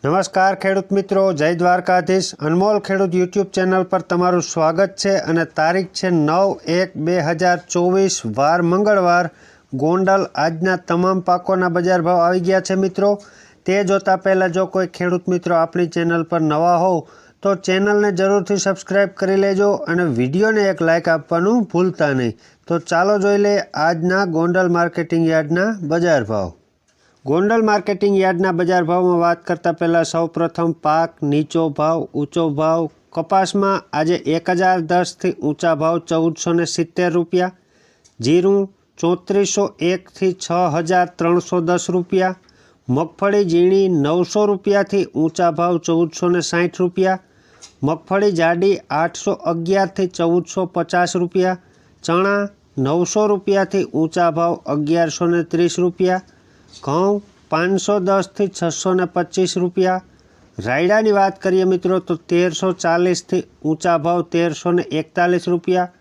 નમસ્કાર ખેડૂત મિત્રો, જય દ્વારકાધીશ। અનમોલ ખેડૂત યુટ્યુબ ચેનલ પર તમારું સ્વાગત છે અને તારીખ છે 9/1/2024 વાર મંગળવાર। ગોંડલ આજના તમામ પાકોના બજાર ભાવ આવી ગયા છે મિત્રો। તે જોતા પહેલાં જો કોઈ ખેડૂત મિત્રો આપણી ચેનલ પર નવા હોવ તો ચેનલને જરૂરથી સબસ્ક્રાઈબ કરી લેજો અને વિડીયોને એક લાઇક આપવાનું ભૂલતા નહીં। તો ચાલો જોઈ લઈએ આજના ગોંડલ માર્કેટિંગ યાર્ડના બજાર ભાવ। ગોંડલ માર્કેટિંગ યાર્ડના બજાર ભાવમાં વાત કરતાં પહેલાં સૌપ્રથમ પાક, નીચો ભાવ, ઊંચો ભાવ। કપાસમાં આજે 1010થી ઊંચા ભાવ 1470 રૂપિયા, જીરું 3401થી 6310 રૂપિયા, મગફળી ઝીણી 900 રૂપિયાથી ઊંચા ભાવ 1460 રૂપિયા, મગફળી જાડી 811થી 1450 રૂપિયા, ચણા 900 રૂપિયાથી ઊંચા ભાવ 1130 રૂપિયા, ઘઉં 510થી 625 રૂપિયા। રાયડાની વાત કરીએ મિત્રો તો 1340થી ઊંચા ભાવ 1341 રૂપિયા,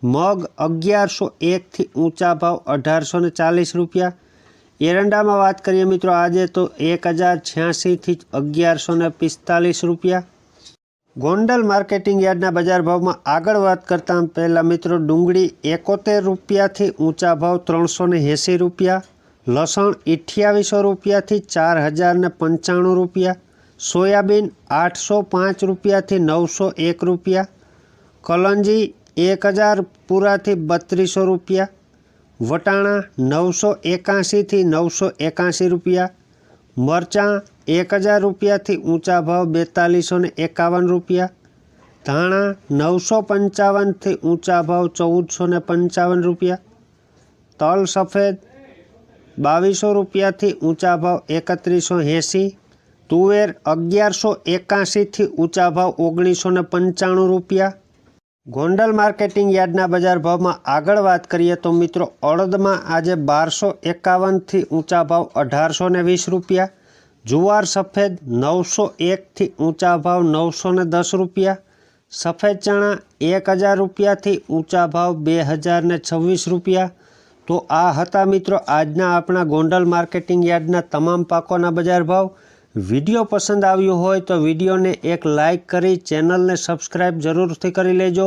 મગ 1101થી ઊંચા ભાવ 1840 રૂપિયા। એરંડામાં વાત કરીએ મિત્રો આજે તો 1086થી 1145 રૂપિયા। ગોંડલ માર્કેટિંગ યાર્ડના બજાર ભાવમાં આગળ વાત કરતાં પહેલાં મિત્રો ડુંગળી 71 રૂપિયાથી ઊંચા ભાવ 380 રૂપિયા, લસણ 2800 રૂપિયાથી 4095 રૂપિયા, સોયાબીન 805 રૂપિયાથી 901 રૂપિયા, કલંજી 1000 પૂરાથી 3200 રૂપિયા, વટાણા 981થી 981 રૂપિયા, મરચાં 1000 રૂપિયાથી ઊંચા ભાવ 4251 રૂપિયા, ધાણા 955થી ઊંચા ભાવ 1455 રૂપિયા, તલ સફેદ 2200 રૂપિયાથી ઊંચા ભાવ 3180, તુવેર 1181થી ઊંચા ભાવ 1995 રૂપિયા। ગોંડલ માર્કેટિંગ યાર્ડના બજાર ભાવમાં આગળ વાત કરીએ તો મિત્રો અડદમાં આજે 1251થી ઊંચા ભાવ 1820 રૂપિયા, જુવાર સફેદ 901થી ઊંચા ભાવ 910 રૂપિયા, સફેદ ચણા 1000 રૂપિયાથી ઊંચા ભાવ 2026 રૂપિયા। તો આ હતા મિત્રો આજના આપણા ગોંડલ માર્કેટિંગ યાર્ડના તમામ પાકોના બજાર ભાવ। વિડીયો પસંદ આવ્યો હોય તો વિડીયોને એક લાઇક કરી ચેનલને સબસ્ક્રાઈબ જરૂરથી કરી લેજો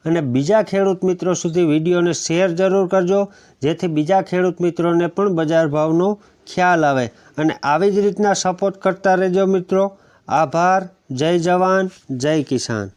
અને બીજા ખેડૂત મિત્રો સુધી વિડીયોને શેર જરૂર કરજો જેથી બીજા ખેડૂત મિત્રોને પણ બજાર ભાવનો ખ્યાલ આવે અને આવી જ રીતના સપોર્ટ કરતા રહેજો મિત્રો। આભાર। જય જવાન, જય કિસાન।